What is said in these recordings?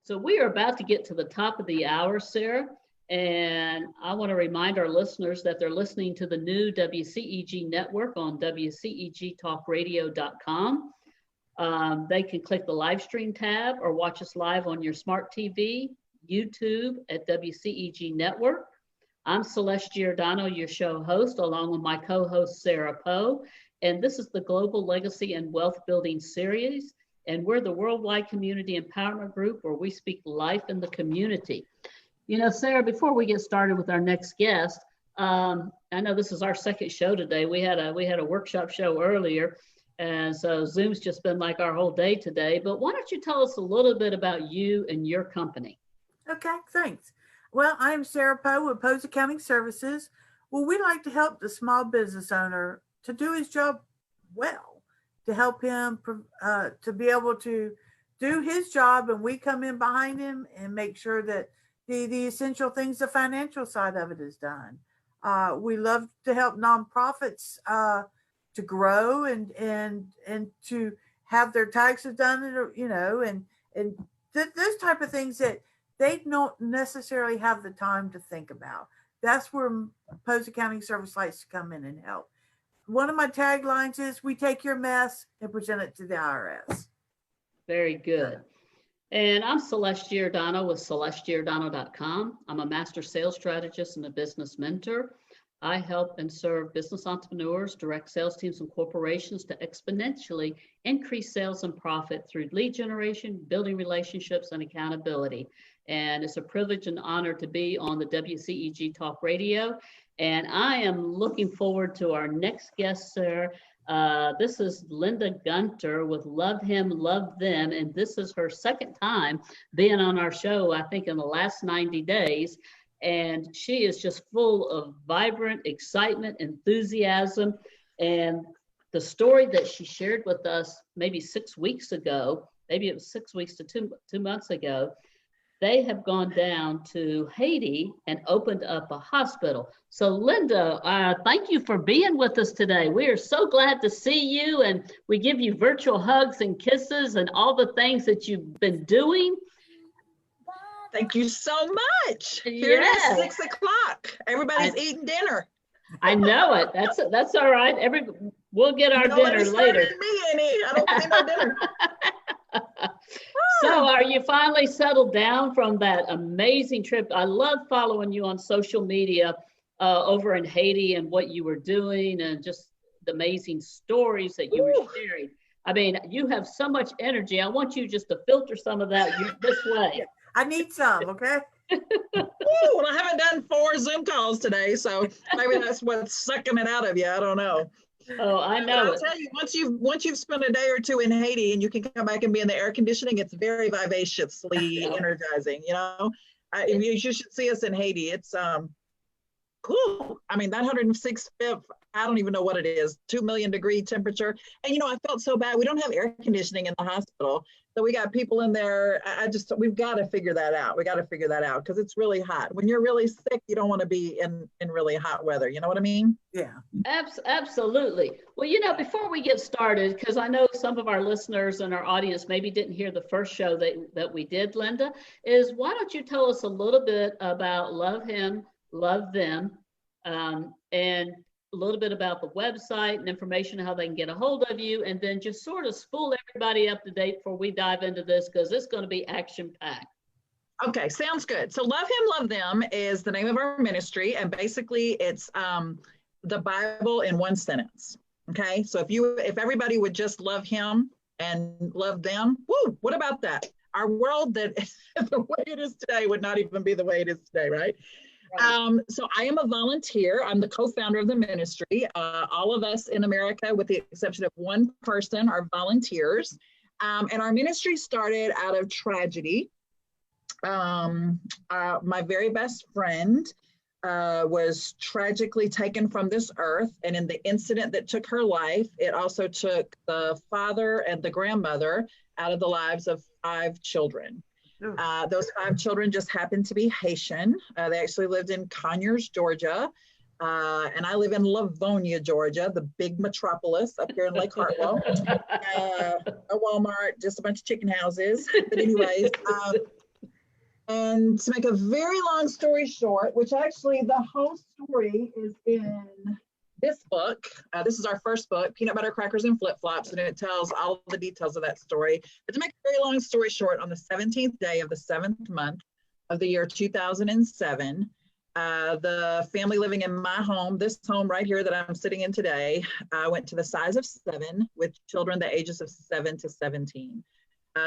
So we are about to get to the top of the hour, Sarah, and I want to remind our listeners that they're listening to the new WCEG network on WCEGtalkradio.com. They can click the live stream tab or watch us live on your smart TV, YouTube at WCEG Network. I'm Celeste Giordano, your show host, along with my co-host Sarah Poe, and this is the Global Legacy and Wealth Building Series. And we're the worldwide community empowerment group where we speak life in the community. You know, Sarah, before we get started with our next guest, I know this is our second show today. We had a workshop show earlier, and so Zoom's just been like our whole day today. But why don't you tell us a little bit about you and your company? Okay, thanks. Well, I'm Sarah Poe with Poe's Accounting Services. Well, we like to help the small business owner to do his job well, to help him to be able to do his job, and we come in behind him and make sure that the essential things, the financial side of it, is done. We love to help nonprofits to grow and to have their taxes done, and those type of things that they don't necessarily have the time to think about. That's where Poe's Accounting Service likes to come in and help. One of my taglines is, we take your mess and present it to the IRS. Very good. And I'm Celeste Giordano with CelesteGiordano.com. I'm a master sales strategist and a business mentor. I help and serve business entrepreneurs, direct sales teams, and corporations to exponentially increase sales and profit through lead generation, building relationships, and accountability. And it's a privilege and honor to be on the WCEG Talk Radio. And I am looking forward to our next guest, sir. This is Linda Gunter with Love Him, Love Them. And this is her second time being on our show, I think, in the last 90 days. And she is just full of vibrant excitement, enthusiasm. And the story that she shared with us maybe 6 weeks ago, maybe it was 6 weeks to two months ago, they have gone down to Haiti and opened up a hospital. So Linda, thank you for being with us today. We are so glad to see you, and we give you virtual hugs and kisses and all the things that you've been doing. Thank you so much. Here it is, 6 o'clock. Everybody's eating dinner. I know it. That's all right. We'll get our dinner later. Me any. I don't see no dinner. So are you finally settled down from that amazing trip? I love following you on social media over in Haiti and what you were doing and just the amazing stories that you were sharing. I mean, you have so much energy. I want you just to filter some of that this way. I need some, okay? Well, I haven't done 4 Zoom calls today, so maybe that's what's sucking it out of you. I don't know. Oh, I know. I'll tell you, once you've spent a day or two in Haiti and you can come back and be in the air conditioning, it's very vivaciously energizing. You know, you should see us in Haiti. It's cool. I mean, that 106 I don't even know what it is, 2 million degree temperature. And, you know, I felt so bad. We don't have air conditioning in the hospital. So we got people in there. We've got to figure that out. We got to figure that out because it's really hot. When you're really sick, you don't want to be in really hot weather. You know what I mean? Yeah. Absolutely. Well, you know, before we get started, because I know some of our listeners and our audience maybe didn't hear the first show that we did, Linda, is why don't you tell us a little bit about Love Him, Love Them, and a little bit about the website and information, how they can get a hold of you, and then just sort of spool everybody up to date before we dive into this, because it's going to be action-packed. Okay, sounds good. So Love Him, Love Them is the name of our ministry, and basically it's the Bible in one sentence. Okay, so if everybody would just love Him and love them, woo, what about that? Our world that the way it is today would not even be the way it is today, right? So I am a volunteer. I'm the co-founder of the ministry. All of us in America, with the exception of one person, are volunteers. And our ministry started out of tragedy. My very best friend was tragically taken from this earth. And in the incident that took her life, it also took the father and the grandmother out of the lives of 5 children. Those 5 children just happened to be Haitian. They actually lived in Conyers, Georgia. And I live in Livonia, Georgia, the big metropolis up here in Lake Hartwell. A Walmart, just a bunch of chicken houses. But anyways, And to make a very long story short, which actually the whole story is in this book. This is our first book, Peanut Butter Crackers and Flip Flops, and it tells all the details of that story. But to make a very long story short, on the 17th day of the 7th month of the year 2007, the family living in my home, this home right here that I'm sitting in today, went to the size of 7 with children the ages of 7 to 17.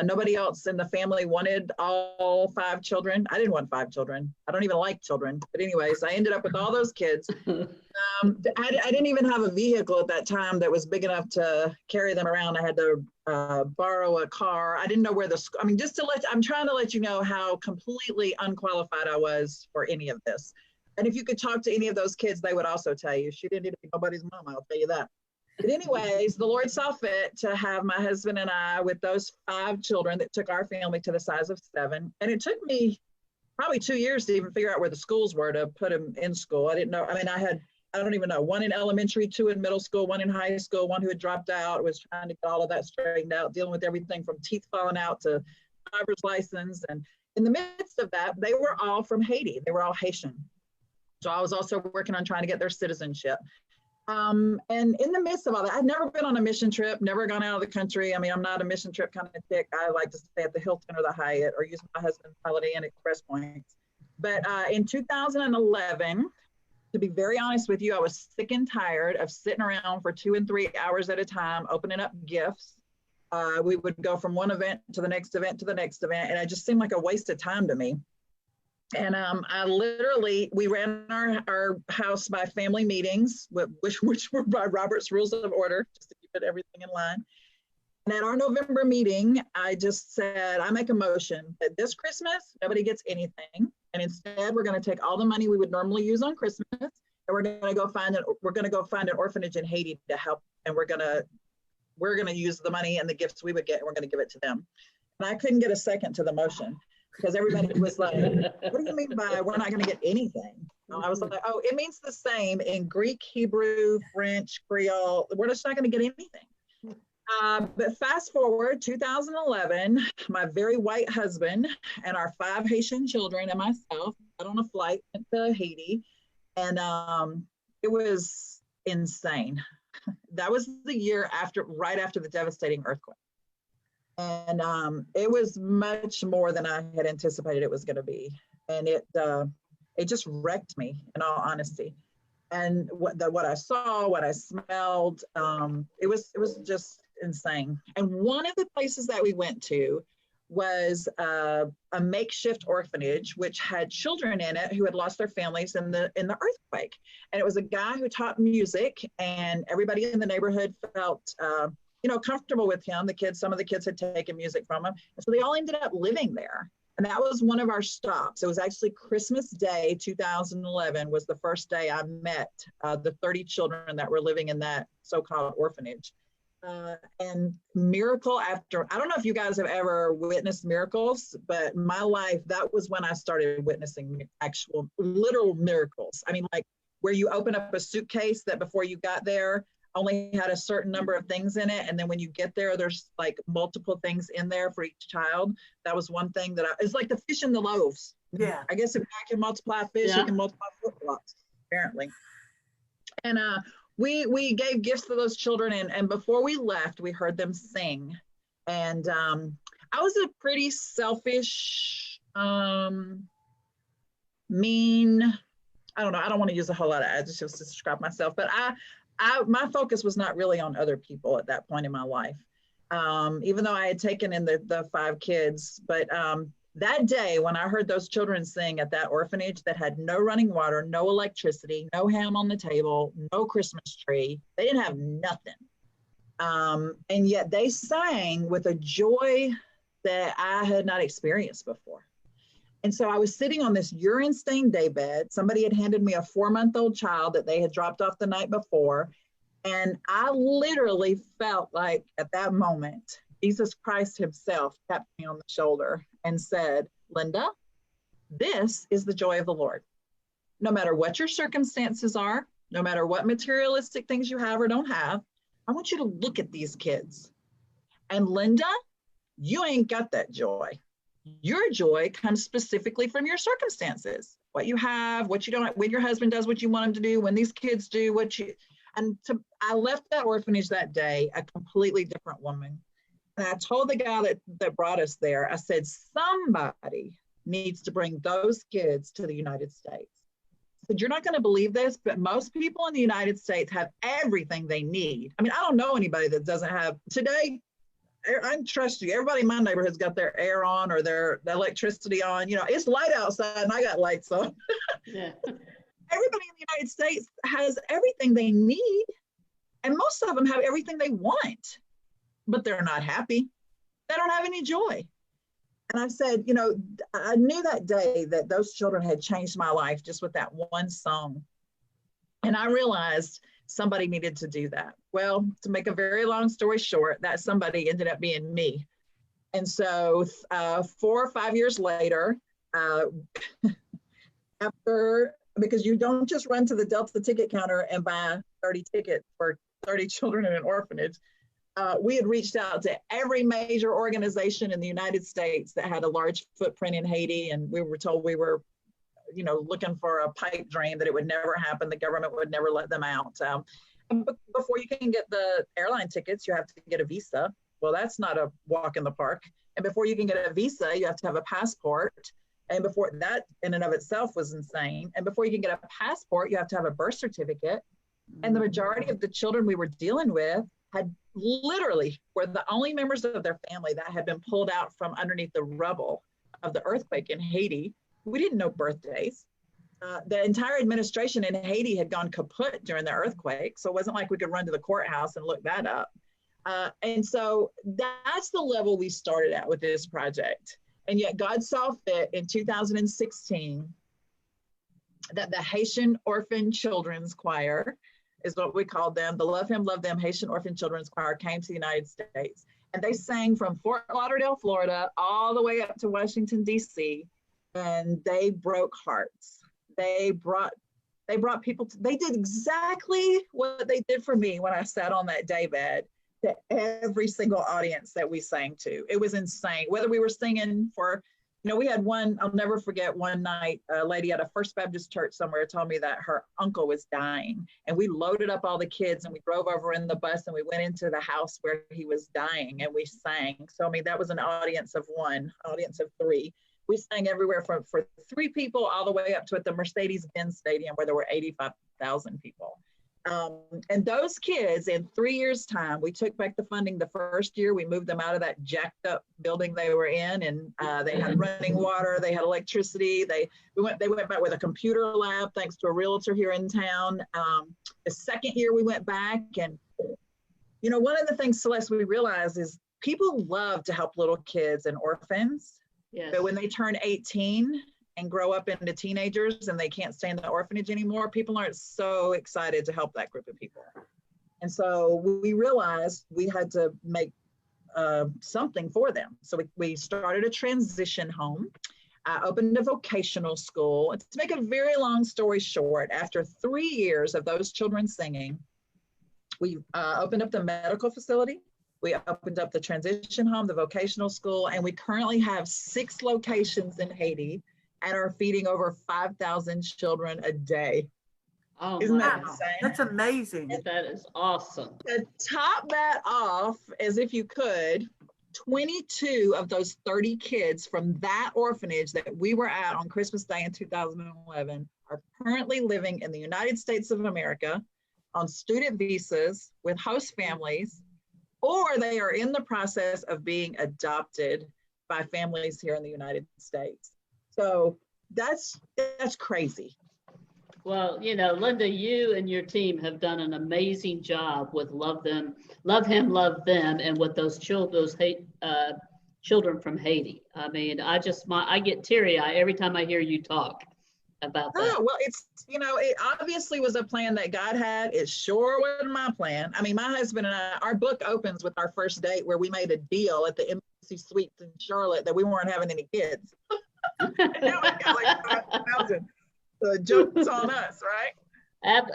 Nobody else in the family wanted all 5 children. I didn't want 5 children. I don't even like children. But anyways, I ended up with all those kids. I didn't even have a vehicle at that time that was big enough to carry them around. I had to borrow a car. I didn't know where I'm trying to let you know how completely unqualified I was for any of this. And if you could talk to any of those kids, they would also tell you, she didn't need to be nobody's mom, I'll tell you that. But anyways, the Lord saw fit to have my husband and I with those 5 children that took our family to the size of 7. And it took me probably 2 years to even figure out where the schools were to put them in school. I didn't know. I mean, I don't even know, 1 in elementary, 2 in middle school, 1 in high school, 1 who had dropped out, was trying to get all of that straightened out, dealing with everything from teeth falling out to driver's license. And in the midst of that, they were all from Haiti. They were all Haitian. So I was also working on trying to get their citizenship. And in the midst of all that, I'd never been on a mission trip, never gone out of the country. I mean, I'm not a mission trip kind of chick. I like to stay at the Hilton or the Hyatt or use my husband's Holiday Inn Express points. But in 2011, to be very honest with you, I was sick and tired of sitting around for 2 and 3 hours at a time, opening up gifts. We would go from one event to the next event to the next event, and it just seemed like a waste of time to me. And we ran our house by family meetings, which were by Robert's Rules of Order, just to keep everything in line. And at our November meeting, I just said, I make a motion that this Christmas, nobody gets anything. And instead, we're going to take all the money we would normally use on Christmas, and we're going to go find an orphanage in Haiti to help. And we're going to use the money and the gifts we would get, and we're going to give it to them. And I couldn't get a second to the motion, because everybody was like, what do you mean by we're not going to get anything? And I was like, oh, it means the same in Greek, Hebrew, French, Creole. We're just not going to get anything. But fast forward 2011, my very white husband and our 5 Haitian children and myself got on a flight to Haiti. And it was insane. That was the year right after the devastating earthquake. And it was much more than I had anticipated it was going to be. And it just wrecked me, in all honesty. And what I saw, what I smelled, it was just insane. And one of the places that we went to was a makeshift orphanage, which had children in it who had lost their families in the earthquake. And it was a guy who taught music, and everybody in the neighborhood felt comfortable with him. Some of the kids had taken music from him. And so they all ended up living there. And that was one of our stops. It was actually Christmas Day, 2011 was the first day I met the 30 children that were living in that so-called orphanage. And miracle after, I don't know if you guys have ever witnessed miracles, but my life, that was when I started witnessing actual literal miracles. I mean, like where you open up a suitcase that before you got there only had a certain number of things in it. And then when you get there, there's like multiple things in there for each child. That was one thing that it's like the fish and the loaves. Yeah. I guess if I can multiply fish, you can multiply flip-flops, apparently. And we gave gifts to those children. And before we left, we heard them sing. And I was a pretty selfish, mean, I don't know. I don't want to use a whole lot of adjectives to describe myself, but my focus was not really on other people at that point in my life, even though I had taken in the 5 kids. But that day when I heard those children sing at that orphanage that had no running water, no electricity, no ham on the table, no Christmas tree, they didn't have nothing. And yet they sang with a joy that I had not experienced before. And so I was sitting on this urine-stained daybed. Somebody had handed me a 4-month-old child that they had dropped off the night before. And I literally felt like at that moment, Jesus Christ himself tapped me on the shoulder and said, Linda, this is the joy of the Lord. No matter what your circumstances are, no matter what materialistic things you have or don't have, I want you to look at these kids. And Linda, you ain't got that joy. Your joy comes specifically from your circumstances, what you have, what you don't, when your husband does what you want him to do, when these kids do what you, I left that orphanage that day a completely different woman. And I told the guy that brought us there, I said, somebody needs to bring those kids to the United States. I said, you're not going to believe this, but most people in the United States have everything they need. I mean, I don't know anybody that doesn't have today. I trust you. Everybody in my neighborhood's got their air on or their electricity on. You know, it's light outside and I got lights on. Yeah. Everybody in the United States has everything they need. And most of them have everything they want, but they're not happy. They don't have any joy. And I said, you know, I knew that day that those children had changed my life just with that one song. And I realized somebody needed to do that. Well, to make a very long story short, that somebody ended up being me. And so 4 or 5 years later, because you don't just run to the Delta ticket counter and buy 30 tickets for 30 children in an orphanage. We had reached out to every major organization in the United States that had a large footprint in Haiti. And we were told we were, you know, looking for a pipe dream, that it would never happen. The government would never let them out. Before you can get the airline tickets, you have to get a visa. Well, that's not a walk in the park. And before you can get a visa, you have to have a passport. And before that, in and of itself, was insane. And before you can get a passport, you have to have a birth certificate. And the majority of the children we were dealing with had literally were the only members of their family that had been pulled out from underneath the rubble of the earthquake in Haiti. We didn't know birthdays. The entire administration in Haiti had gone kaput during the earthquake. So it wasn't like we could run to the courthouse and look that up. And so that's the level we started at with this project. And yet God saw fit in 2016 that the Haitian Orphan Children's Choir is what we called them. The Love Him, Love Them Haitian Orphan Children's Choir came to the United States. And they sang from Fort Lauderdale, Florida, all the way up to Washington, D.C. And they broke hearts. They brought people, they did exactly what they did for me when I sat on that daybed to every single audience that we sang to. It was insane. Whether we were singing for, you know, we had one, I'll never forget one night, a lady at a First Baptist church somewhere told me that her uncle was dying. And we loaded up all the kids and we drove over in the bus and we went into the house where he was dying and we sang. So, I mean, that was an audience of one, audience of three. We sang everywhere from for 3 people all the way up to at the Mercedes-Benz Stadium where there were 85,000 people. And those kids, in 3 years' time, we took back the funding. The first year, we moved them out of that jacked up building they were in, and they had running water, they had electricity. They went back with a computer lab, thanks to a realtor here in town. The second year we went back, and you know, one of the things, Celeste, we realized is people love to help little kids and orphans. Yes. But when they turn 18 and grow up into teenagers and they can't stay in the orphanage anymore, people aren't so excited to help that group of people. And so we realized we had to make something for them. So we started a transition home. I opened a vocational school. And to make a very long story short, after 3 years of those children singing, we opened up the medical facility. We opened up the transition home, the vocational school, and we currently have 6 locations in Haiti and are feeding over 5,000 children a day. Oh, Isn't that wow. insane? That's amazing. That is awesome. To top that off, as if you could, 22 of those 30 kids from that orphanage that we were at on Christmas Day in 2011 are currently living in the United States of America on student visas with host families, or they are in the process of being adopted by families here in the United States. So that's crazy. Well, you know, Linda, you and your team have done an amazing job with Love Him, Love Them, and with those children from Haiti. I mean, I get teary-eyed every time I hear you talk about that. Oh, well, it's, you know, it obviously was a plan that God had. It sure wasn't my plan. I mean, my husband and I, our book opens with our first date where we made a deal at the Embassy Suites in Charlotte that we weren't having any kids. And now we've got like 5,000. The joke's on us, right?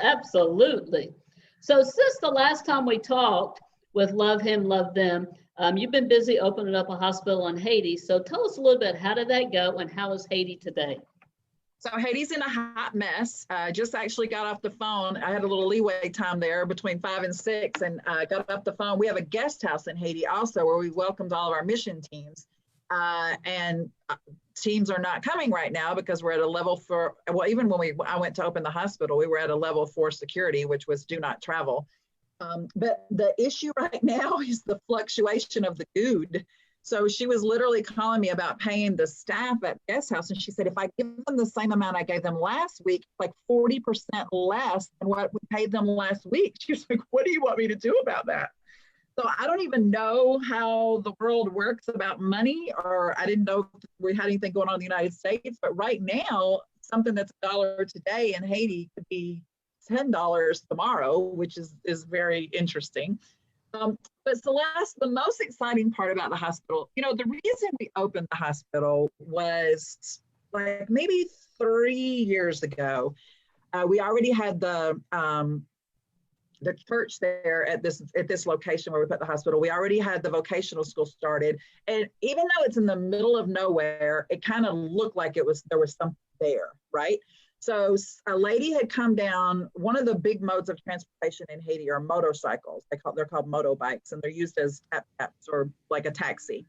Absolutely. So since the last time we talked with Love Him, Love Them, You've been busy opening up a hospital in Haiti. So tell us a little bit, how did that go and how is Haiti today? So Haiti's in a hot mess. Just actually got off the phone. I had a little leeway time there between 5 and 6 and got off the phone. We have a guest house in Haiti also where we welcomed all of our mission teams. And teams are not coming right now because we're at a level for, well, even when I went to open the hospital, we were at a level 4 security, which was do not travel. But the issue right now is the fluctuation of the food. So she was literally calling me about paying the staff at guest house. And she said, if I give them the same amount I gave them last week, like 40% less than what we paid them last week. She was like, what do you want me to do about that? So I don't even know how the world works about money, or I didn't know we had anything going on in the United States. But right now, something that's $1 today in Haiti could be $10 tomorrow, which is very interesting. But Celeste, the most exciting part about the hospital, you know, the reason we opened the hospital was like maybe 3 years ago. We already had the church there at this location where we put the hospital. We already had the vocational school started, and even though it's in the middle of nowhere, it kind of looked like there was something there, right? So a lady had come down. One of the big modes of transportation in Haiti are motorcycles. They're called motorbikes, and they're used as or like a taxi.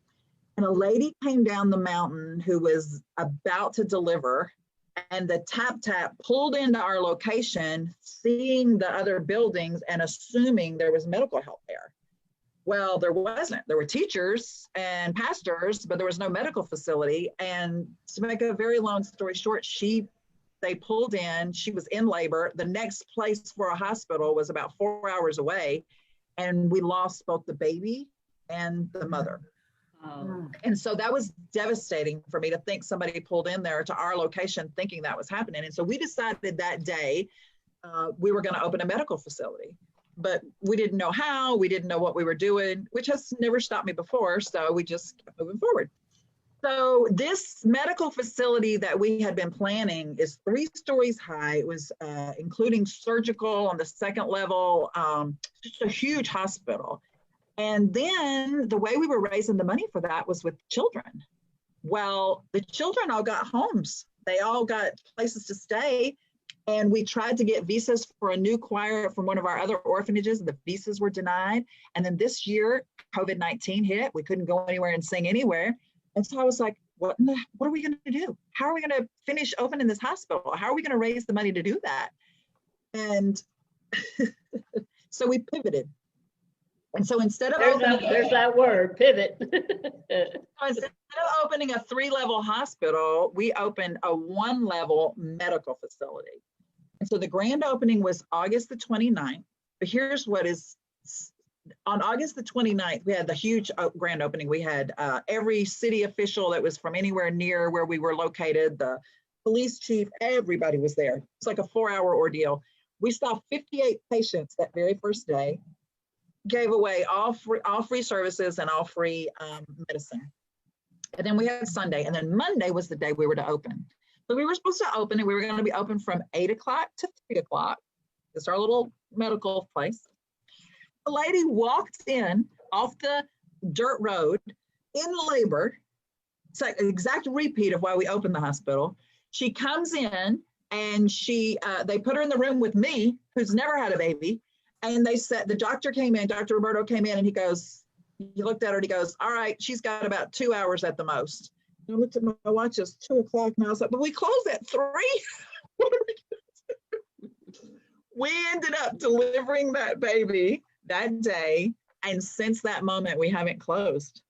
And a lady came down the mountain who was about to deliver, and the tap pulled into our location, seeing the other buildings and assuming there was medical help there. Well, there wasn't. There were teachers and pastors, but there was no medical facility. And to make a very long story short, they pulled in, she was in labor. The next place for a hospital was about 4 hours away. And we lost both the baby and the mother. Oh. And so that was devastating for me to think somebody pulled in there to our location thinking that was happening. And so we decided that day we were going to open a medical facility, but we didn't know how, we didn't know what we were doing, which has never stopped me before. So we just kept moving forward. So this medical facility that we had been planning is 3 stories high. It was including surgical on the 2nd level, just a huge hospital. And then the way we were raising the money for that was with children. Well, the children all got homes. They all got places to stay. And we tried to get visas for a new choir from one of our other orphanages. The visas were denied. And then this year, COVID-19 hit. We couldn't go anywhere and sing anywhere. And so I was like, what are we going to do? How are we going to finish opening this hospital? How are we going to raise the money to do that? And so we pivoted. And so instead of there's that word, pivot. So instead of opening a 3-level hospital, we opened a 1-level medical facility. And so the grand opening was August the 29th. But here's what is, on August the 29th, we had the huge grand opening. We had every city official that was from anywhere near where we were located, the police chief, everybody was there. It's like a 4-hour ordeal. We saw 58 patients that very first day, gave away all free services and all free medicine. And then we had Sunday, and then Monday was the day we were to open. So we were supposed to open, and we were going to be open from 8 o'clock to 3 o'clock. It's our little medical place. A lady walked in off the dirt road in labor. It's like an exact repeat of why we opened the hospital. She comes in, and they put her in the room with me, who's never had a baby. And they said, the doctor came in, Dr. Roberto came in, and he looked at her and he goes, all right, she's got about 2 hours at the most. And I looked at my watch, it's 2 o'clock, and I was like, but we closed at 3. What are we gonna do? We ended up delivering that baby that day. And since that moment, we haven't closed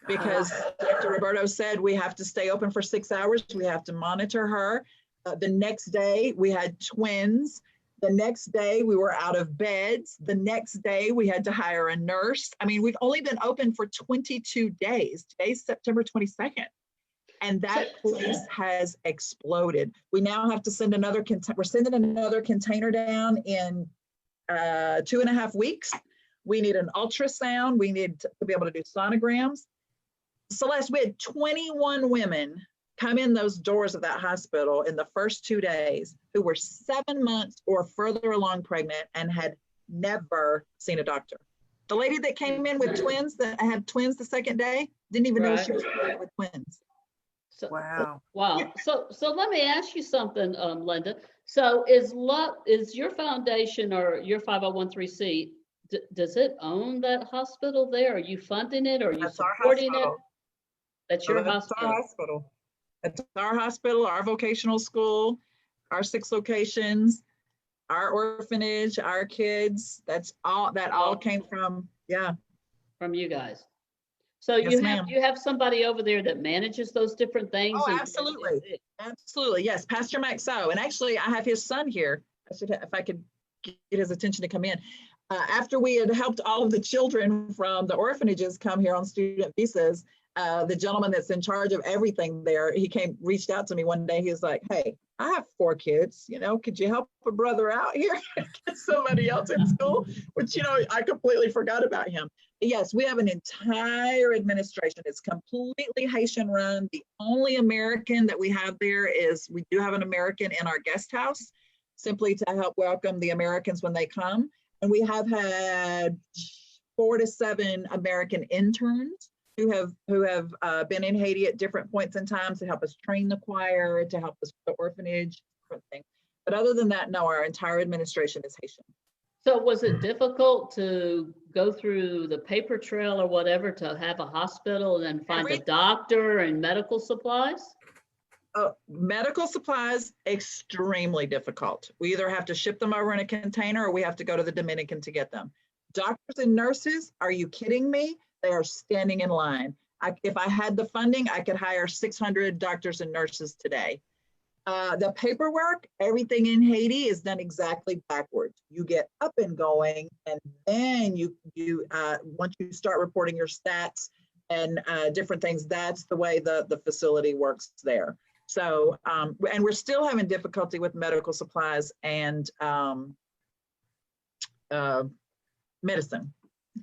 because Dr. Roberto said we have to stay open for 6 hours. We have to monitor her. The next day, we had twins. The next day, we were out of beds. The next day, we had to hire a nurse. I mean, we've only been open for 22 days. Today's September 22nd. And that place has exploded. We now have to send we're sending another container down in 2.5 weeks. We need an ultrasound. We need to be able to do sonograms. Celeste, we had 21 women come in those doors of that hospital in the first 2 days who were 7 months or further along pregnant and had never seen a doctor. The lady that came in with twins, that had twins the second day, didn't even know she was pregnant with twins. So, Wow. wow. So let me ask you something, Linda. So is your foundation or your 501c, does it own that hospital there? Are you funding it? Or are you That's our supporting it? hospital. That's your That's our hospital. hospital. That's our hospital, our vocational school, our 6 locations, our orphanage, our kids. That's all, that all came from, yeah. From you guys. So Yes, you ma'am. have somebody over there that manages those different things? Oh, and- absolutely. Absolutely. Yes. Pastor Mike So. And actually, I have his son here. If I could get his attention to come in. After we had helped all of the children from the orphanages come here on student visas, the gentleman that's in charge of everything there, he reached out to me one day. He was like, hey, I have 4 kids, could you help a brother out here? Get somebody else in school, which, I completely forgot about him. But yes, we have an entire administration. It's completely Haitian run. The only American that we have there is, we do have an American in our guest house, simply to help welcome the Americans when they come. And we have had 4 to 7 American interns who have been in Haiti at different points in time to help us train the choir, to help us with the orphanage, different things. But other than that, no, our entire administration is Haitian. So was it difficult to go through the paper trail or whatever to have a hospital and then find a doctor and medical supplies? Medical supplies, extremely difficult. We either have to ship them over in a container or we have to go to the Dominican to get them. Doctors and nurses, are you kidding me? They are standing in line. If I had the funding, I could hire 600 doctors and nurses today. The paperwork, everything in Haiti is done exactly backwards. You get up and going, and then you once you start reporting your stats and different things, that's the way the facility works there. So, and we're still having difficulty with medical supplies and medicine.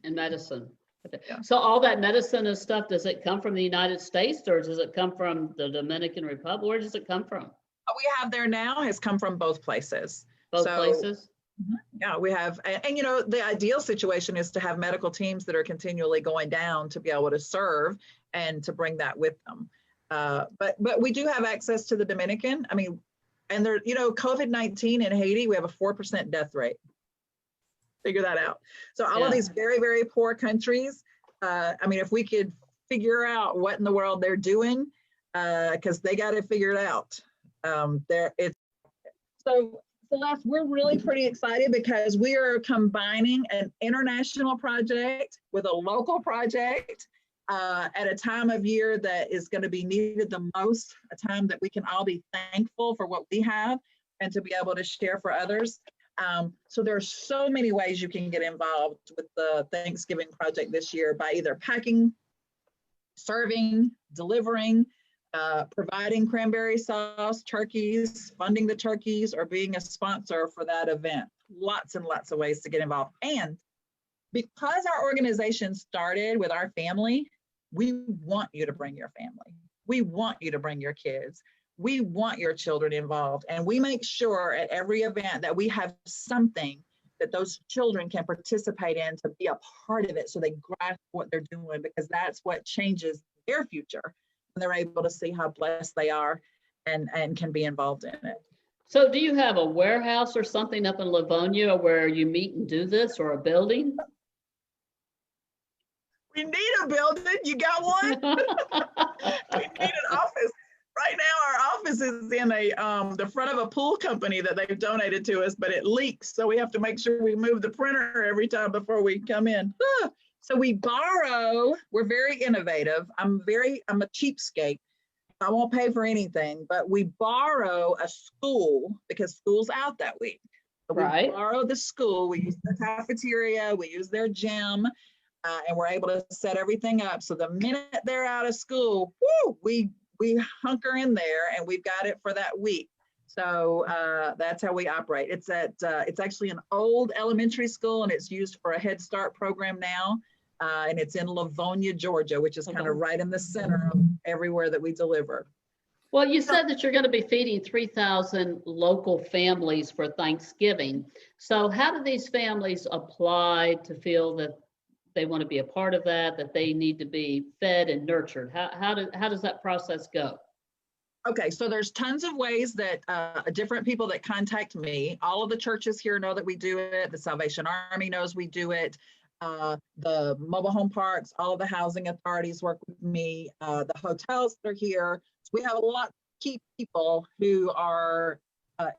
And medicine. Okay. Yeah. So all that medicine and stuff, does it come from the United States or does it come from the Dominican Republic? Where does it come from? What we have there now has come from both places. Both places? Yeah, we have, and the ideal situation is to have medical teams that are continually going down to be able to serve and to bring that with them. But we do have access to the Dominican. I mean, and there, COVID-19 in Haiti, we have a 4% death rate. Figure that out. So all of these very, very poor countries, I mean, if we could figure out what in the world they're doing, because they got to figure it out. So Celeste, we're really pretty excited because we are combining an international project with a local project at a time of year that is going to be needed the most, a time that we can all be thankful for what we have and to be able to share for others. So there are so many ways you can get involved with the Thanksgiving project this year by either packing, serving, delivering, providing cranberry sauce, turkeys, funding the turkeys, or being a sponsor for that event. Lots and lots of ways to get involved. And because our organization started with our family, we want you to bring your family. We want you to bring your kids. We want your children involved. And we make sure at every event that we have something that those children can participate in to be a part of it so they grasp what they're doing, because that's what changes their future. And they're able to see how blessed they are and can be involved in it. So do you have a warehouse or something up in Livonia where you meet and do this, or a building? We need a building. You got one? We need an office. Right now, our office is in the front of a pool company that they've donated to us, but it leaks. So we have to make sure we move the printer every time before we come in. So we borrow. We're very innovative. I'm a cheapskate. I won't pay for anything, but we borrow a school because school's out that week. So we borrow the school. We use the cafeteria. We use their gym. And we're able to set everything up. So the minute they're out of school, we hunker in there and we've got it for that week. So that's how we operate. It's actually an old elementary school and it's used for a Head Start program now. And it's in Livonia, Georgia, which is kind of right in the center of everywhere that we deliver. Well, you said that you're going to be feeding 3,000 local families for Thanksgiving. So how do these families apply to feel that they want to be a part of that they need to be fed and nurtured? How does that process go? Okay, so there's tons of ways that different people that contact me. All of the churches here know that we do it. The Salvation Army knows we do it. The mobile home parks, all of the housing authorities work with me. The hotels that are here. So we have a lot of key people who are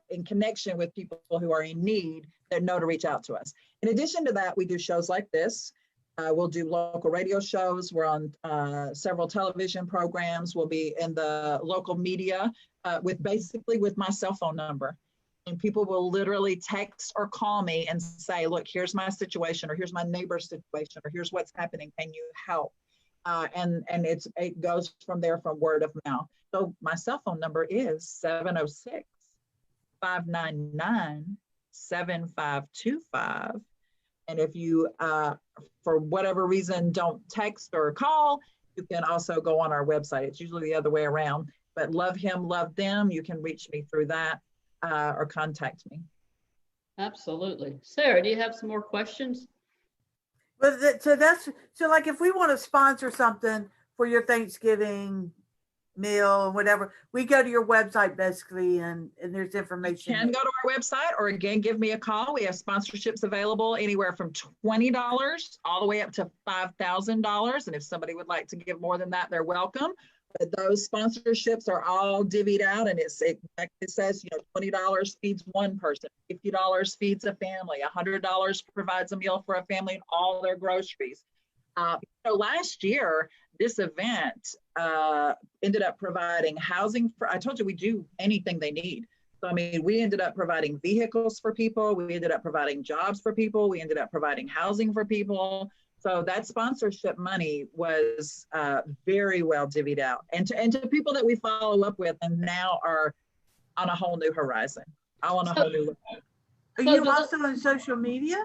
in connection with people who are in need that know to reach out to us. In addition to that, we do shows like this. We'll do local radio shows. We're on several television programs. We'll be in the local media with my cell phone number. And people will literally text or call me and say, look, here's my situation, or here's my neighbor's situation, or here's what's happening. Can you help? And it goes from there, from word of mouth. So my cell phone number is 706-599-7525. And if you, for whatever reason, don't text or call, you can also go on our website. It's usually the other way around. But Love Him, Love Them, you can reach me through that or contact me. Absolutely. Sarah, do you have some more questions? But so like if we want to sponsor something for your Thanksgiving meal or whatever, we go to your website basically, and there's information. You can go to our website, or again, give me a call. We have sponsorships available anywhere from $20 all the way up to $5,000. And if somebody would like to give more than that, they're welcome. But those sponsorships are all divvied out, and it says, $20 feeds one person, $50 feeds a family, $100 provides a meal for a family and all their groceries. Last year, this event ended up providing housing for, I told you we do anything they need. So, we ended up providing vehicles for people. We ended up providing jobs for people. We ended up providing housing for people. So that sponsorship money was very well divvied out. And to people that we follow up with and now are on a whole new horizon. Are you also on social media?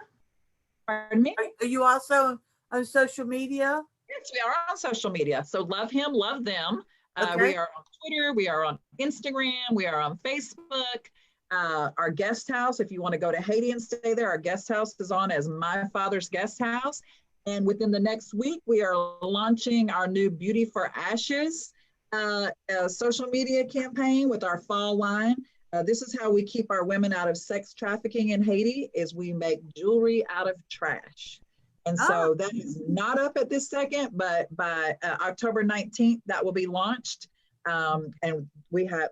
Pardon me? Are you also on social media? Yes, we are on social media. So Love Him, Love Them. Okay. We are on Twitter. We are on Instagram. We are on Facebook. Our guest house, if you want to go to Haiti and stay there, our guest house is on as My Father's Guest House. And within the next week, we are launching our new Beauty for Ashes social media campaign with our fall line. This is how we keep our women out of sex trafficking in Haiti, is we make jewelry out of trash. And so that is not up at this second, but by October 19th, that will be launched. And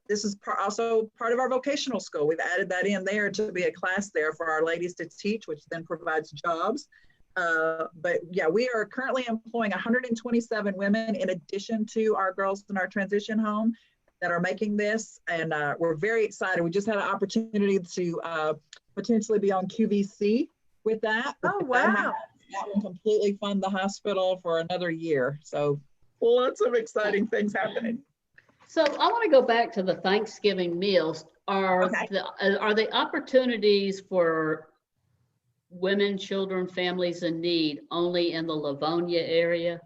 this is also part of our vocational school. We've added that in there to be a class there for our ladies to teach, which then provides jobs. But yeah, we are currently employing 127 women in addition to our girls in our transition home that are making this. And we're very excited. We just had an opportunity to potentially be on QVC with that. Oh, wow. That will completely fund the hospital for another year. So lots of exciting things happening. So I want to go back to the Thanksgiving meals. Are the opportunities for women, children, families in need only in the Livonia area?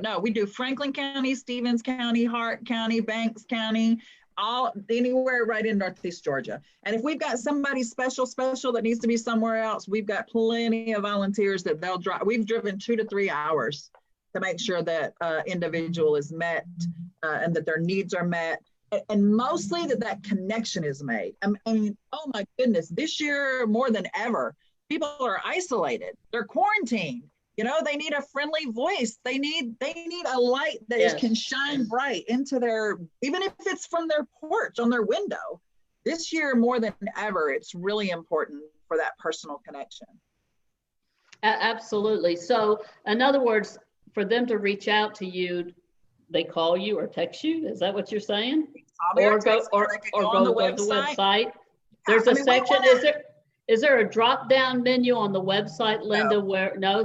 No. We do Franklin County, Stevens County, Hart County, Banks County, anywhere right in Northeast Georgia. And if we've got somebody special that needs to be somewhere else, we've got plenty of volunteers that they'll drive. We've driven 2 to 3 hours to make sure that individual is met and that their needs are met. And mostly that connection is made. I mean, oh my goodness, this year more than ever, people are isolated. They're quarantined. They need a friendly voice. They need a light that can shine bright into even if it's from their porch on their window. This year more than ever, it's really important for that personal connection. Absolutely. So in other words, for them to reach out to you, they call you or text you. Is that what you're saying? Or go on the website. There's a section. Is there a drop-down menu on the website, Linda?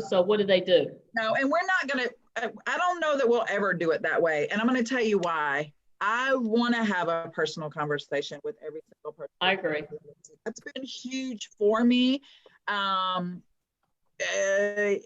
So what do they do? No, and we're not going to, I don't know that we'll ever do it that way. And I'm going to tell you why. I want to have a personal conversation with every single person. I agree. That's been huge for me.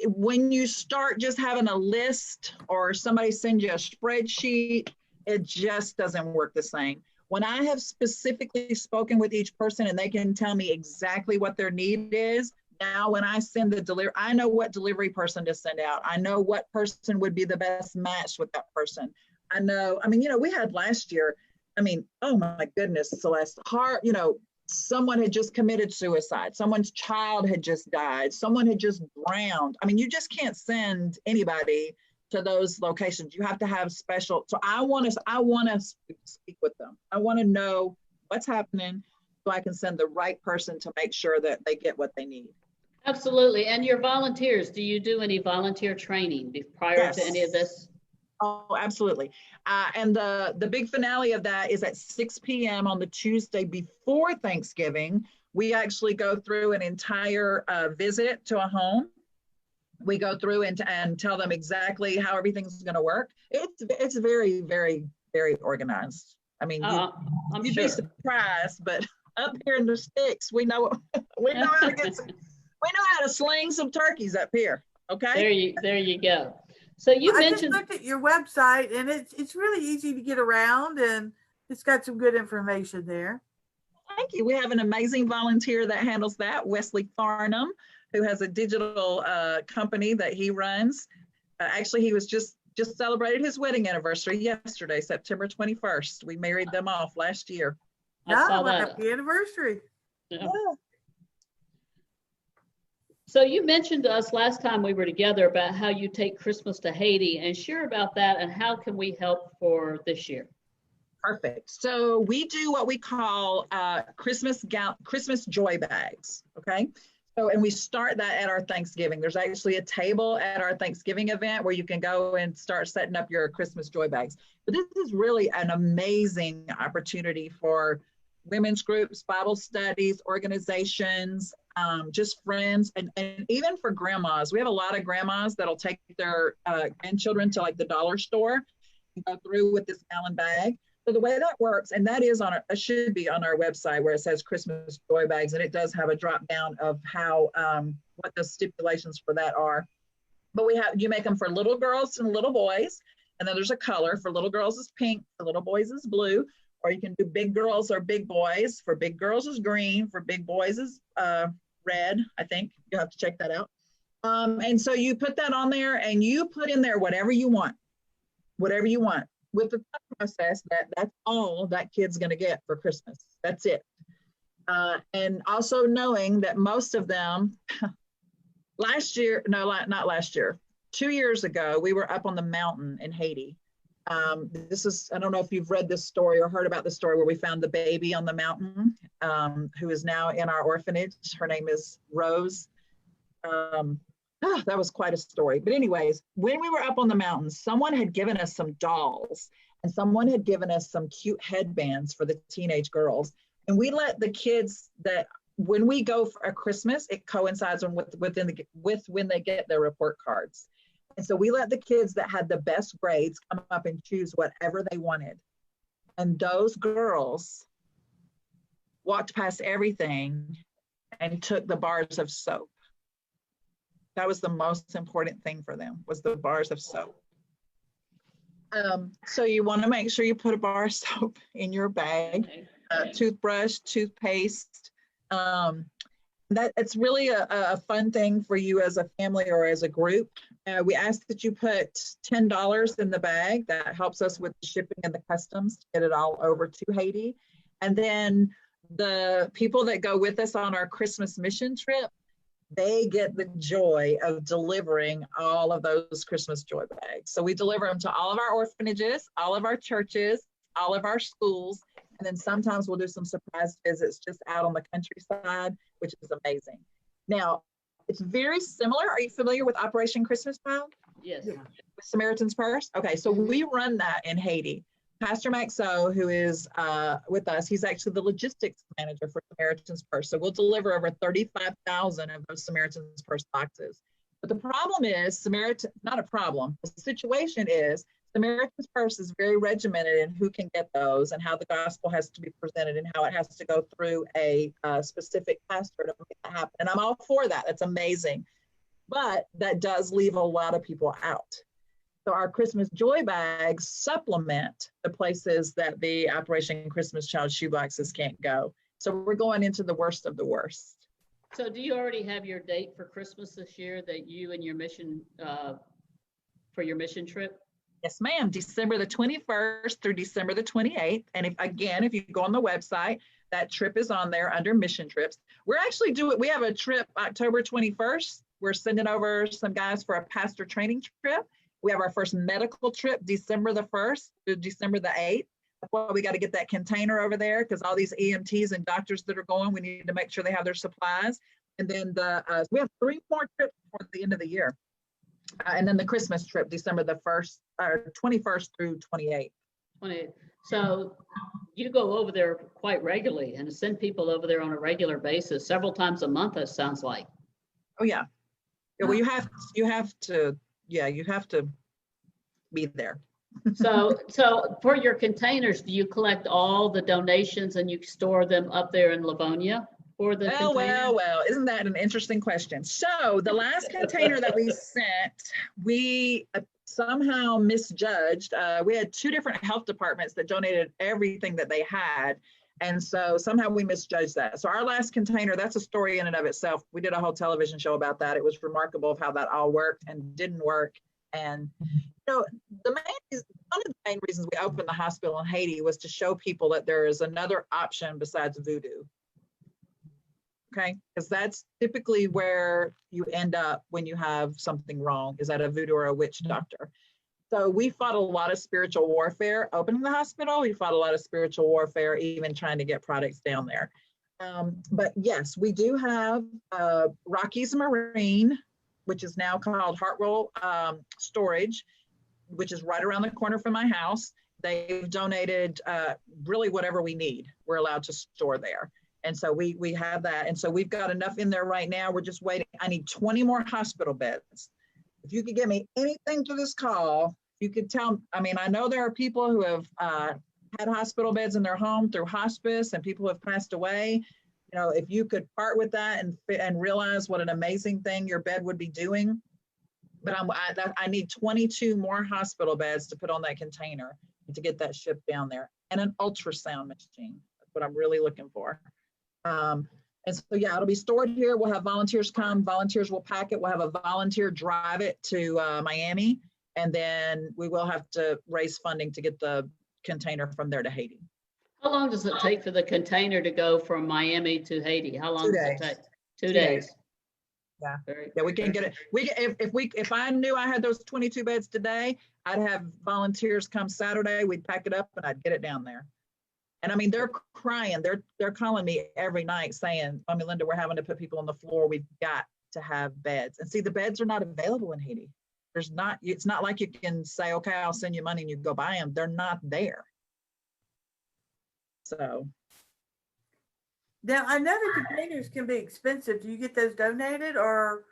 When you start just having a list or somebody sends you a spreadsheet, it just doesn't work the same. When I have specifically spoken with each person and they can tell me exactly what their need is, Now, when I send the delivery, I know what delivery person to send out. I know what person would be the best match with that person. I know, I mean, we had last year, oh my goodness, Celeste, someone had just committed suicide. Someone's child had just died. Someone had just drowned. You just can't send anybody to those locations. You have to have special. So I want to speak with them. I want to know what's happening so I can send the right person to make sure that they get what they need. Absolutely. And your volunteers, do you do any volunteer training prior to any of this? Oh, absolutely. And the big finale of that is at 6 p.m. on the Tuesday before Thanksgiving. We actually go through an entire visit to a home. We go through and tell them exactly how everything's going to work. It's very, very, very organized. You'd be surprised, but up here in the sticks, we know how to sling some turkeys up here. Okay. There you go. So I just looked at your website, and it's really easy to get around, and it's got some good information there. Thank you. We have an amazing volunteer that handles that, Wesley Farnham, who has a digital company that he runs. Actually, he was just celebrated his wedding anniversary yesterday, September 21st. We married them off last year. Happy anniversary. Yeah. So you mentioned to us last time we were together about how you take Christmas to Haiti, and share about that and how can we help for this year? Perfect. So we do what we call Christmas joy bags. Okay. So, and we start that at our Thanksgiving. There's actually a table at our Thanksgiving event where you can go and start setting up your Christmas joy bags. But this is really an amazing opportunity for women's groups, Bible studies, organizations, just friends, and even for grandmas. We have a lot of grandmas that'll take their grandchildren to like the dollar store and go through with this gallon bag. So the way that works, and that is it should be on our website where it says Christmas joy bags, and it does have a drop down of how what the stipulations for that are. But you make them for little girls and little boys, and then there's a color. For little girls is pink, for little boys is blue, or you can do big girls or big boys. For big girls is green, for big boys is red. I think you'll have to check that out. And so you put that on there, and you put in there whatever you want. With the thought process that's all that kid's going to get for Christmas. That's it. And also knowing that most of them, not last year, 2 years ago, we were up on the mountain in Haiti. I don't know if you've read this story or heard about the story where we found the baby on the mountain who is now in our orphanage. Her name is Rose. That was quite a story. But anyways, when we were up on the mountain, someone had given us some dolls and someone had given us some cute headbands for the teenage girls. And we let the kids that when we go for a Christmas, it coincides with when they get their report cards. And so we let the kids that had the best grades come up and choose whatever they wanted. And those girls walked past everything and took the bars of soap. That was the most important thing for them, was the bars of soap. So you want to make sure you put a bar of soap in your bag, toothbrush, toothpaste. It's really a fun thing for you as a family or as a group. We ask that you put $10 in the bag. That helps us with the shipping and the customs to get it all over to Haiti. And then the people that go with us on our Christmas mission trip, they get the joy of delivering all of those Christmas joy bags. So we deliver them to all of our orphanages, all of our churches, all of our schools, and then sometimes we'll do some surprise visits just out on the countryside, which is amazing. Now, it's very similar. Are you familiar with Operation Christmas Child? Yes. Yeah. With Samaritan's Purse? Okay, so we run that in Haiti. Pastor Maxo, who is with us, he's actually the logistics manager for Samaritan's Purse. So we'll deliver over 35,000 of those Samaritan's Purse boxes. But the problem is, not a problem, the situation is Samaritan's Purse is very regimented in who can get those and how the gospel has to be presented and how it has to go through a specific pastor to make that happen. And I'm all for that. That's amazing. But that does leave a lot of people out. So our Christmas joy bags supplement the places that the Operation Christmas Child shoeboxes can't go. So we're going into the worst of the worst. So do you already have your date for Christmas this year that you and your mission, for your mission trip? Yes, ma'am. December the 21st through December the 28th. And if you go on the website, that trip is on there under mission trips. We're actually we have a trip October 21st. We're sending over some guys for a pastor training trip. We have our first medical trip December the 1st to December the 8th. That's why we got to get that container over there, because all these EMTs and doctors that are going, we need to make sure they have their supplies. And then we have 3 more trips before the end of the year. And then the Christmas trip, December the 1st, or 21st through 28th. 28. So you go over there quite regularly and send people over there on a regular basis, several times a month, it sounds like. Oh, yeah. Yeah, well, you have to be there. So for your containers, do you collect all the donations and you store them up there in Livonia for the container? Well, isn't that an interesting question? So the last container that we sent, we somehow misjudged. We had 2 different health departments that donated everything that they had. And so somehow we misjudged that. So our last container, that's a story in and of itself. We did a whole television show about that. It was remarkable of how that all worked and didn't work. And one of the main reasons we opened the hospital in Haiti was to show people that there is another option besides voodoo. Okay, because that's typically where you end up when you have something wrong, is at a voodoo or a witch doctor. So we fought a lot of spiritual warfare opening the hospital. We fought a lot of spiritual warfare even trying to get products down there. But yes, we do have Rocky's Marine, which is now called Hartwell Storage, which is right around the corner from my house. They've donated really whatever we need. We're allowed to store there. And so we have that. And so we've got enough in there right now. We're just waiting. I need 20 more hospital beds. If you could give me anything to this call, you could tell, I mean, I know there are people who have had hospital beds in their home through hospice and people who have passed away. You know, if you could part with that and realize what an amazing thing your bed would be doing. But I need 22 more hospital beds to put on that container to get that shipped down there, and an ultrasound machine. That's what I'm really looking for. And so, yeah, it'll be stored here. We'll have volunteers come. Volunteers will pack it. We'll have a volunteer drive it to Miami. And then we will have to raise funding to get the container from there to Haiti. How long does it take for the container to go from Miami to Haiti? How long 2 does days. it take? 2 days. Yeah. Very, Yeah, we can get it. If I knew I had those 22 beds today, I'd have volunteers come Saturday. We'd pack it up and I'd get it down there. And I mean, they're crying. They're calling me every night saying, "Mommy Linda, we're having to put people on the floor. We've got to have beds." And see, the beds are not available in Haiti. It's not like you can say, "Okay, I'll send you money and you go buy them." They're not there. So. Now, I know the containers can be expensive. Do you get those donated, or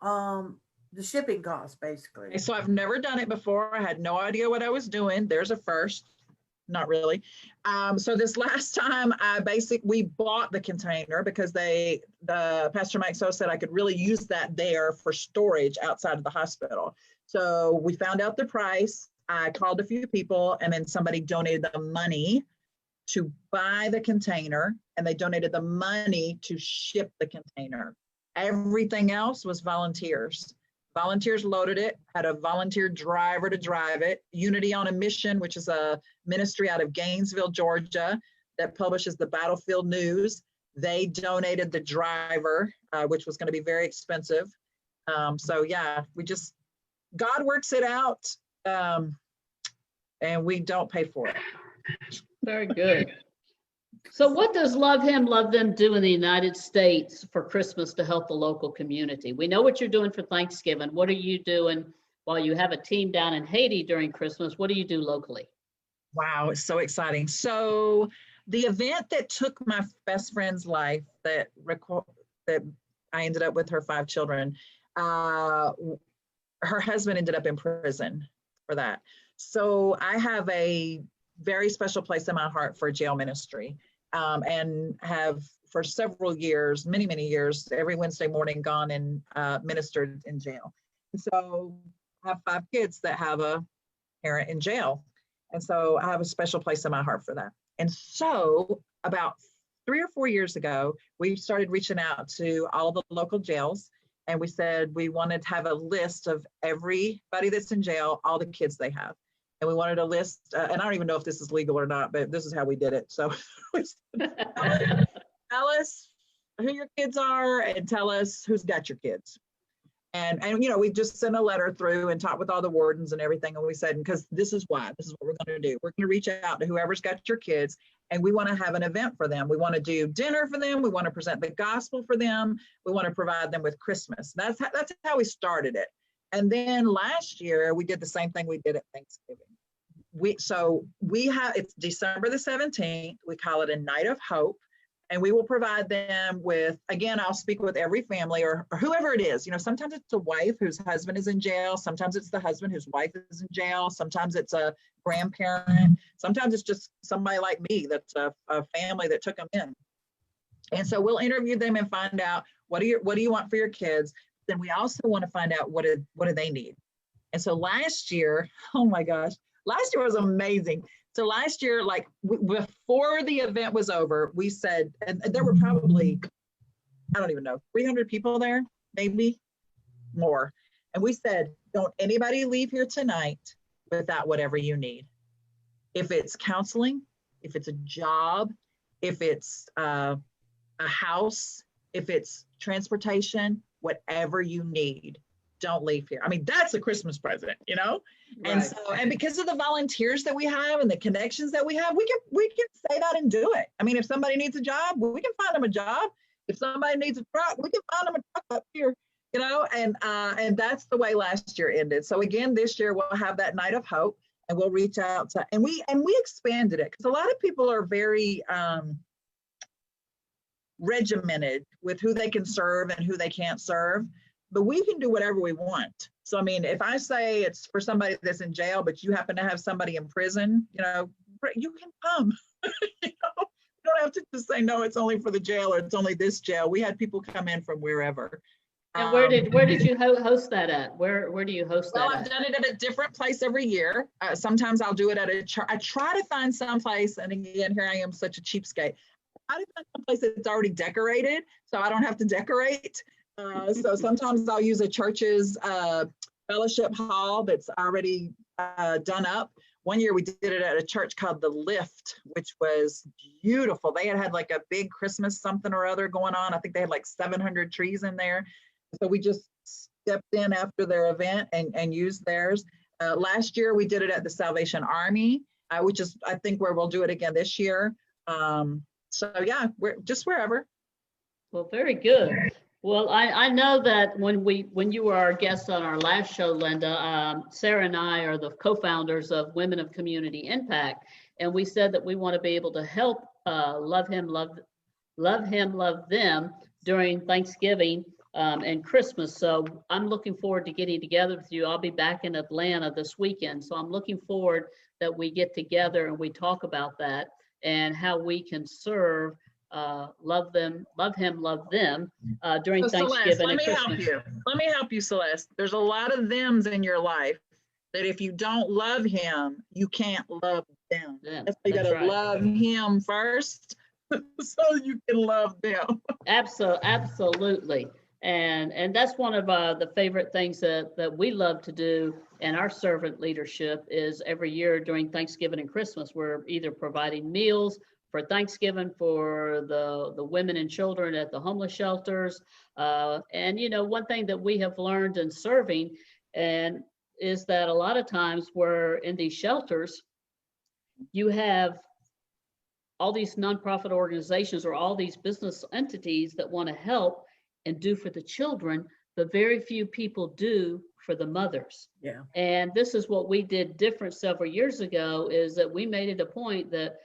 the shipping costs, basically? So I've never done it before. I had no idea what I was doing. There's a first. Not really. So this last time we bought the container because the Pastor Mike So said I could really use that there for storage outside of the hospital. So we found out the price. I called a few people and then somebody donated the money to buy the container, and they donated the money to ship the container. Everything else was volunteers. Volunteers loaded it, had a volunteer driver to drive it. Unity on a Mission, which is a ministry out of Gainesville, Georgia, that publishes the Battlefield News. They donated the driver, which was going to be very expensive. So yeah, God works it out, and we don't pay for it. very good. So what does Love Him, Love Them do in the United States for Christmas to help the local community? We know what you're doing for Thanksgiving. What are you doing while you have a team down in Haiti during Christmas? What do you do locally? Wow, it's so exciting. So the event that took my best friend's life, that I ended up with her 5 children, her husband ended up in prison for that. So I have a very special place in my heart for jail ministry, and have for several years, many, many years, every Wednesday morning gone and ministered in jail. And so I have 5 kids that have a parent in jail. And so I have a special place in my heart for that. And so about 3 or 4 years ago, we started reaching out to all the local jails. And we said we wanted to have a list of everybody that's in jail, all the kids they have. And we wanted a list, and I don't even know if this is legal or not, but this is how we did it. So we said, tell us who your kids are and tell us who's got your kids. And we just sent a letter through and talked with all the wardens and everything. And we said, because this is what we're going to do. We're going to reach out to whoever's got your kids, and we want to have an event for them. We want to do dinner for them. We want to present the gospel for them. We want to provide them with Christmas. That's how we started it. And then last year we did the same thing we did at Thanksgiving. It's December the 17th. We call it a night of hope. And we will provide them with, again, I'll speak with every family or whoever it is. Sometimes it's a wife whose husband is in jail. Sometimes it's the husband whose wife is in jail. Sometimes it's a grandparent. Sometimes it's just somebody like me that's a family that took them in. And so we'll interview them and find out what do you want for your kids. Then we also want to find out what do they need. And so last year, oh my gosh, last year was amazing. So last year, before the event was over, we said, and there were probably, I don't even know, 300 people there, maybe more. And we said, don't anybody leave here tonight without whatever you need. If it's counseling, if it's a job, if it's a house, if it's transportation, whatever you need. Don't leave here. I mean, that's a Christmas present, Right. And because of the volunteers that we have and the connections that we have, we can say that and do it. I mean, if somebody needs a job, we can find them a job. If somebody needs a truck, we can find them a truck up here, and that's the way last year ended. So again, this year we'll have that night of hope, and we'll reach out to, and we expanded it because a lot of people are very regimented with who they can serve and who they can't serve. But we can do whatever we want. So, I mean, if I say it's for somebody that's in jail, but you happen to have somebody in prison, you can come. You don't have to just say, no, it's only for the jail or it's only this jail. We had people come in from wherever. And where did you host that at? Where do you host that at? Well, I've done it at a different place every year. Sometimes I'll do it at a church. I try to find some place, and again, here I am, such a cheapskate. I try to find some place that's already decorated, so I don't have to decorate. So sometimes I'll use a church's fellowship hall that's already done up. One year we did it at a church called The Lift, which was beautiful. They had like a big Christmas something or other going on. I think they had like 700 trees in there. So we just stepped in after their event and used theirs. Last year we did it at the Salvation Army, which is I think where we'll do it again this year. So yeah, we're just wherever. Well, very good. Well, I know that when you were our guest on our last show, Linda, Sara and I are the co-founders of Women of Community Impact, and we said that we want to be able to help love him, love them during Thanksgiving and Christmas. So I'm looking forward to getting together with you. I'll be back in Atlanta this weekend, so I'm looking forward that we get together and we talk about that and how we can serve. Love him, love them during Thanksgiving. Celeste, let me help you, Celeste. There's a lot of thems in your life that if you don't love him, you can't love them. That's why you gotta love him first so you can love them. Absolutely. And that's one of the favorite things that we love to do in our servant leadership is every year during Thanksgiving and Christmas, we're either providing meals for Thanksgiving for the women and children at the homeless shelters. And one thing that we have learned in serving and is that a lot of times we're in these shelters, you have all these nonprofit organizations or all these business entities that want to help and do for the children, but very few people do for the mothers. Yeah. And this is what we did different several years ago is that we made it a point that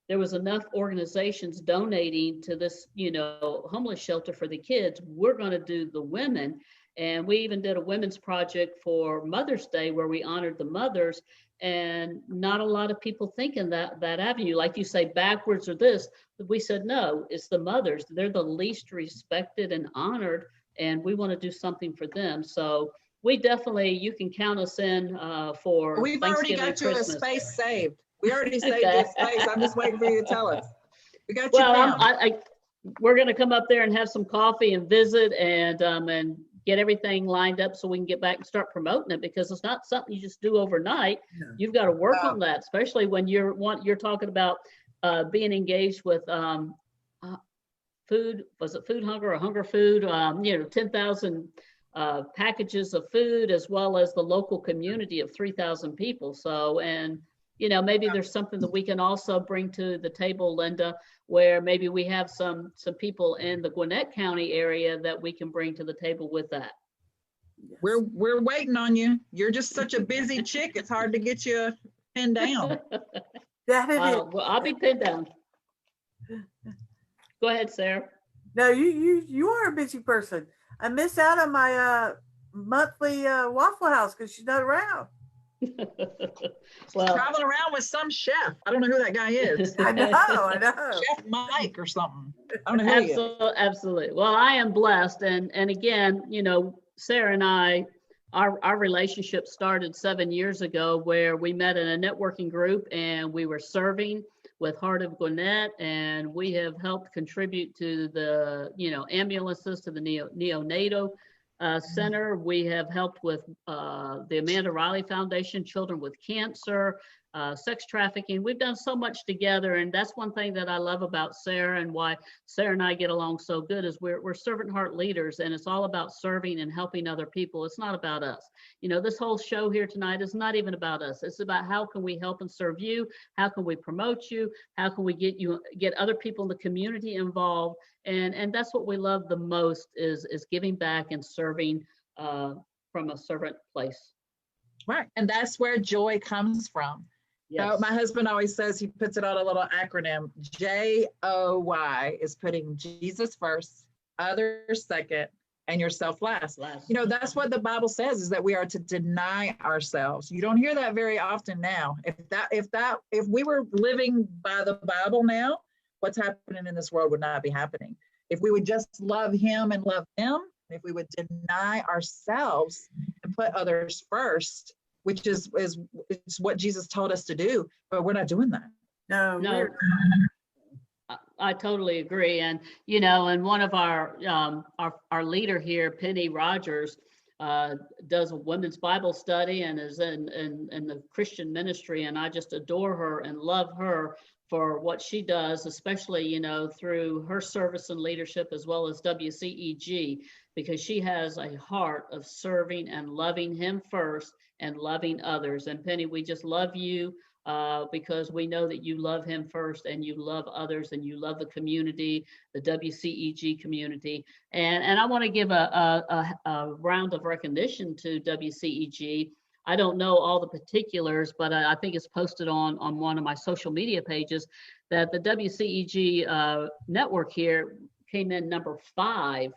there was enough organizations donating to this, homeless shelter for the kids. We're going to do the women. And we even did a women's project for Mother's Day where we honored the mothers, and not a lot of people think in that avenue. Like you say, backwards or this, but we said, no, it's the mothers. They're the least respected and honored, and we want to do something for them. So we definitely, you can count us in for We've Thanksgiving already got you Christmas. a space saved. We already saved this space. I'm just waiting for you to tell us. We got you Well, down. we're going to come up there and have some coffee and visit and get everything lined up so we can get back and start promoting it, because it's not something you just do overnight. No. You've got to work Oh. on that, especially when you're talking about being engaged with food. Was it food hunger or hunger food? 10,000 packages of food, as well as the local community of 3,000 people. So, and maybe there's something that we can also bring to the table, Linda, where maybe we have some people in the Gwinnett County area that we can bring to the table with that. Yes. We're waiting on you. You're just such a busy chick. It's hard to get you pinned down. That it is. Well, I'll be pinned down. Go ahead, Sarah. No, you are a busy person. I miss out on my monthly Waffle House because she's not around. Well, Traveling around with some chef. I don't know who that guy is. I know. Chef Mike or something. I don't know who he is. absolutely. Well, I am blessed, and again, Sarah and I, our relationship started 7 years ago, where we met in a networking group, and we were serving with Heart of Gwinnett, and we have helped contribute to the ambulances to the neonatal center. We have helped with the Amanda Riley Foundation, Children with Cancer, sex trafficking. We've done so much together, and that's one thing that I love about Sarah, and why Sarah and I get along so good, is we're servant heart leaders, and it's all about serving and helping other people. It's not about us. This whole show here tonight is not even about us. It's about how can we help and serve you? How can we promote you? How can we get other people in the community involved? And that's what we love the most, is giving back and serving from a servant place. Right. And that's where joy comes from. Yes. So my husband always says, he puts it on a little acronym. JOY is putting Jesus first, others second, and yourself last. That's what the Bible says, is that we are to deny ourselves. You don't hear that very often now. If we were living by the Bible now, what's happening in this world would not be happening. If we would just love him and love them, if we would deny ourselves and put others first, which is what Jesus told us to do, but we're not doing that. No. I totally agree. And, and one of our leader here, Penny Rogers, does a women's Bible study and is in the Christian ministry. And I just adore her and love her for what she does, especially, through her service and leadership, as well as WCEG, because she has a heart of serving and loving him first and loving others. And Penny, we just love you because we know that you love him first, and you love others, and you love the community, the WCEG community. And I want to give a round of recognition to WCEG. I don't know all the particulars, but I think it's posted on one of my social media pages that the WCEG network here came in number 5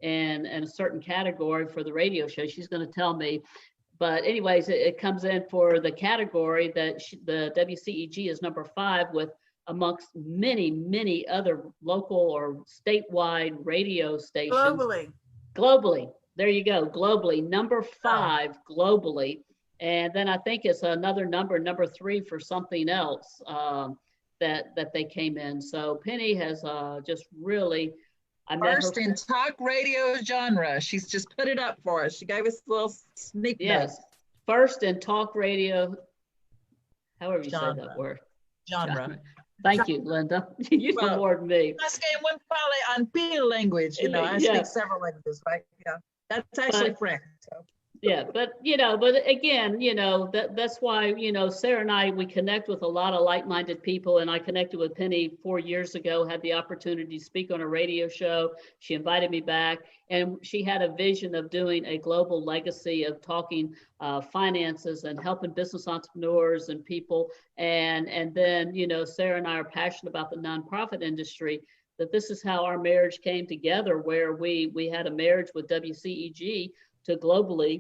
in a certain category for the radio show. She's going to tell me. But anyways, it comes in for the category that the WCEG is number 5, with amongst many, many other local or statewide radio stations. Globally. There you go. Globally, number 5 globally. And then I think it's another number 3 for something else that they came in. So Penny has just really, first in talk radio genre. She's just put it up for us. She gave us a little sneak peek. Yes, first in talk radio, however you say that word. Genre. Thank you, Linda. You know more than me. That's one probably on Peel language. I speak several languages, right? Yeah, that's actually French. So. Yeah, but again, that's why, Sarah and I, we connect with a lot of like-minded people, and I connected with Penny 4 years ago, had the opportunity to speak on a radio show. She invited me back, and she had a vision of doing a global legacy of talking finances and helping business entrepreneurs and people. And then, Sarah and I are passionate about the nonprofit industry, that this is how our marriage came together, where we had a marriage with WCEG to globally,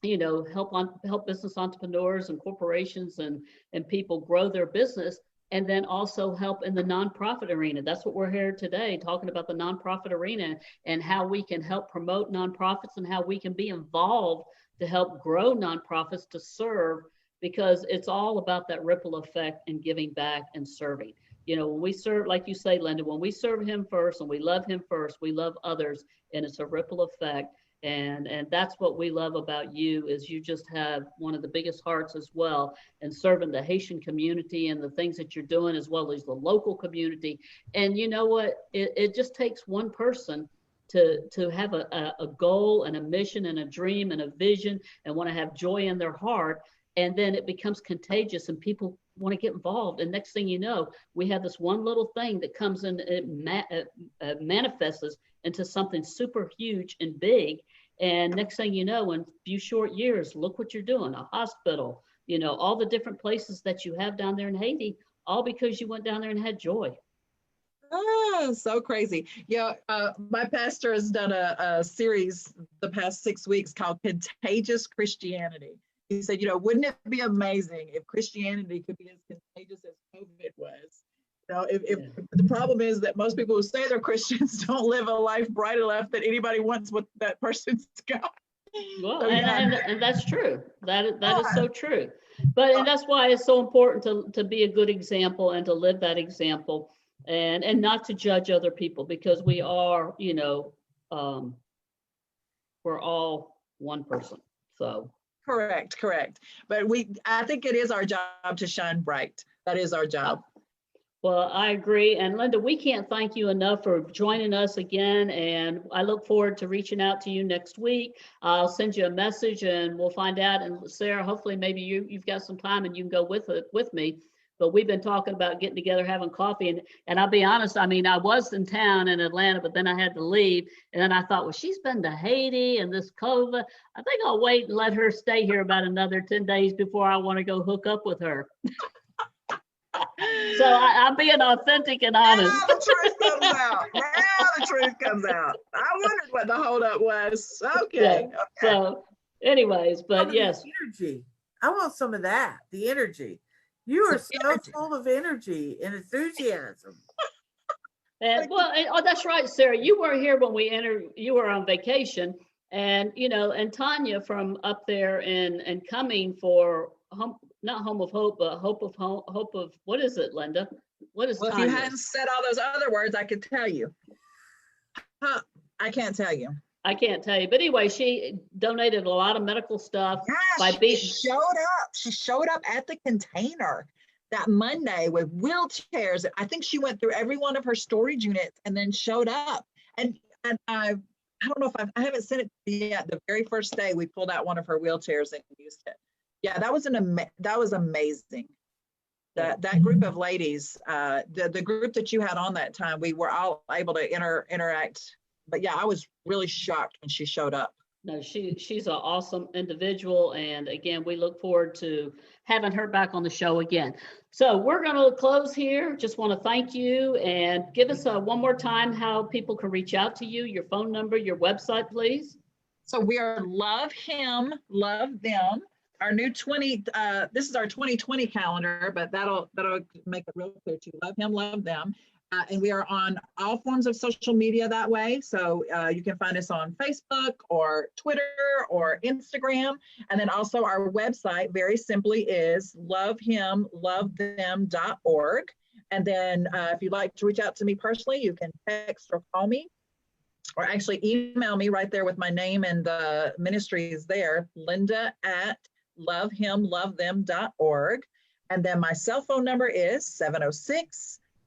help business entrepreneurs and corporations and people grow their business, and then also help in the nonprofit arena. That's what we're here today, talking about the nonprofit arena and how we can help promote nonprofits and how we can be involved to help grow nonprofits to serve, because it's all about that ripple effect and giving back and serving. You know, when we serve, like you say, Linda, when we serve him first and we love him first, we love others, and it's a ripple effect. And that's what we love about you, is you just have one of the biggest hearts as well, and serving the Haitian community and the things that you're doing, as well as the local community. And you know what? It just takes one person to have a goal and a mission and a dream and a vision, and want to have joy in their heart. And then it becomes contagious and people want to get involved. And next thing you know, we have this one little thing that comes in, it manifests into something super huge and big. And next thing you know, in a few short years, look what you're doing, a hospital, you know, all the different places that you have down there in Haiti, all because you went down there and had joy. Oh, so crazy. Yeah, my pastor has done a series the past 6 weeks called Contagious Christianity. He said, you know, wouldn't it be amazing if Christianity could be as contagious as COVID was? You know, if the problem is that most people who say they're Christians don't live a life bright enough that anybody wants what that person's got. Well, so, and that's true. That is so true. But and that's why it's so important to be a good example and to live that example, and not to judge other people, because we are, you know, we're all one person. So correct. But I think it is our job to shine bright. That is our job. Well, I agree. And Linda, we can't thank you enough for joining us again. And I look forward to reaching out to you next week. I'll send you a message and we'll find out. And Sarah, hopefully maybe you've got some time and you can go with me. But we've been talking about getting together, having coffee. And I'll be honest, I mean, I was in town in Atlanta, but then I had to leave. And then I thought, well, she's been to Haiti and this COVID. I think I'll wait and let her stay here about another 10 days before I want to go hook up with her. So I'm being authentic and honest. Now the truth comes out. I wondered what the holdup was. Okay. Yeah. So anyways, but yes. Energy. I want some of that. The energy. You are so full of energy and enthusiasm. And well, that's right, Sarah. You weren't here when we entered. You were on vacation, and you know, and Tanya from up there and coming for not Home of Hope, but Hope of what is it, Linda? What is? Well, Tanya? if you hadn't said all those other words, I could tell you. I can't tell you. I can't tell you, but anyway, she donated a lot of medical stuff. Yeah, she showed up. She showed up at the container that Monday with wheelchairs. I think she went through every one of her storage units and then showed up. And I don't know if I haven't sent it to you yet. The very first day we pulled out one of her wheelchairs and used it. Yeah, that was amazing. That group of ladies, the group that you had on that time, we were all able to interact. But yeah, I was really shocked when she showed up. No, she's an awesome individual. And again, we look forward to having her back on the show again. So we're going to close here. Just want to thank you and give us one more time how people can reach out to you, your phone number, your website, please. So we are Love Him, Love Them. Our new this is our 2020 calendar, but that'll make it real clear to Love Him, Love Them. And we are on all forms of social media that way. So you can find us on Facebook or Twitter or Instagram. And then also our website, very simply, is lovehimlovethem.org. And then if you'd like to reach out to me personally, you can text or call me, or actually email me right there with my name and the ministry is there, linda@lovehimlovethem.org. And then my cell phone number is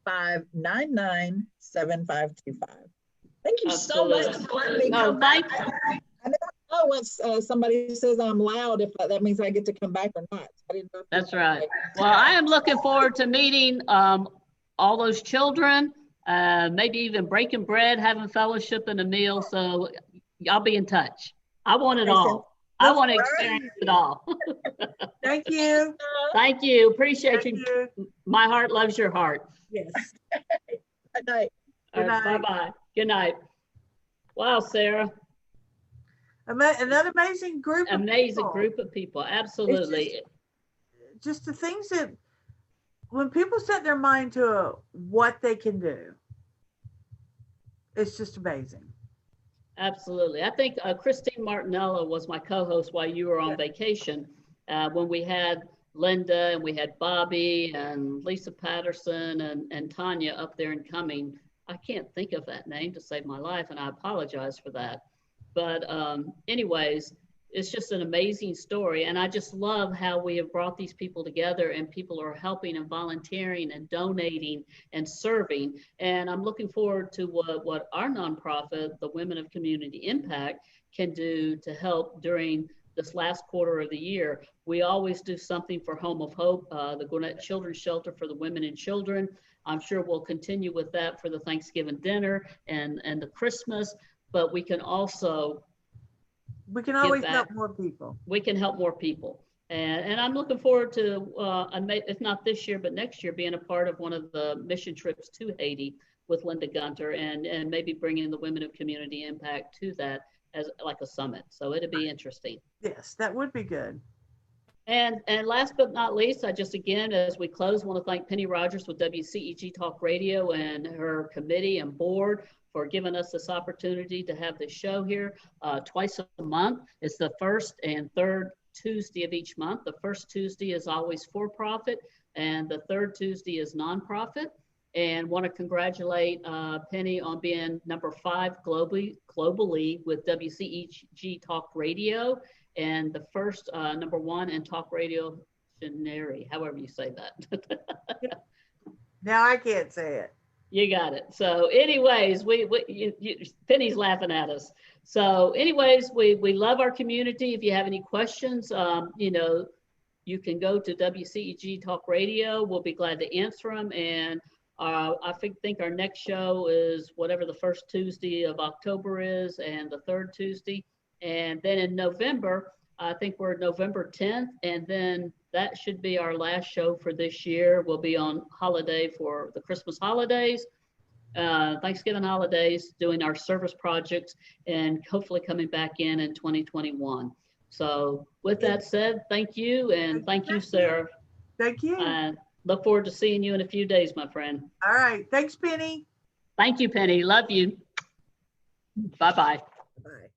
706-599-7525. Thank you so much for letting me come back. I never know once somebody says I'm loud if that means I get to come back or not. I didn't know. That's right. Well, I am looking forward to meeting all those children, maybe even breaking bread, having fellowship and a meal. So y'all be in touch. I want it all. I want to experience it all. Thank you. Thank you. Appreciate you. My heart loves your heart. Yes. Good night. All right, bye-bye. Good night. Wow, Sarah. Another amazing group of people. Absolutely. Just the things that when people set their mind to what they can do, it's just amazing. Absolutely. I think Christine Martinello was my co-host while you were on vacation when we had Linda, and we had Bobby and Lisa Patterson and Tanya up there and coming. I can't think of that name to save my life, and I apologize for that. But anyways, it's just an amazing story. And I just love how we have brought these people together, and people are helping and volunteering and donating and serving. And I'm looking forward to what our nonprofit, the Women of Community Impact, can do to help during this last quarter of the year. We always do something for Home of Hope, the Gwinnett Children's Shelter for the women and children. I'm sure we'll continue with that for the Thanksgiving dinner and the Christmas, but we can also always help more people. We can help more people. And I'm looking forward to, if not this year, but next year, being a part of one of the mission trips to Haiti with Linda Gunter, and maybe bringing the Women of Community Impact to that as like a summit. So it'd be interesting. Yes, that would be good. And last but not least, I just, again, as we close, want to thank Penny Rogers with WCEG Talk Radio and her committee and board for giving us this opportunity to have this show here twice a month. It's the first and third Tuesday of each month. The first Tuesday is always for profit, and the third Tuesday is nonprofit. And want to congratulate Penny on being number 5 globally with WCEG Talk Radio, and the first number 1 in talk radio, however you say that. Now I can't say it. You got it. So anyways, Penny's laughing at us. So anyways, we love our community. If you have any questions, you can go to WCEG Talk Radio. We'll be glad to answer them. And I think our next show is whatever the first Tuesday of October is, and the third Tuesday. And then in November, I think we're November 10th. And then that should be our last show for this year. We'll be on holiday for the Christmas holidays, Thanksgiving holidays, doing our service projects, and hopefully coming back in 2021. So with that said, thank you. And thank you, Sarah. Thank you. Look forward to seeing you in a few days, my friend. All right. Thanks, Penny. Thank you, Penny. Love you. Bye-bye. Bye.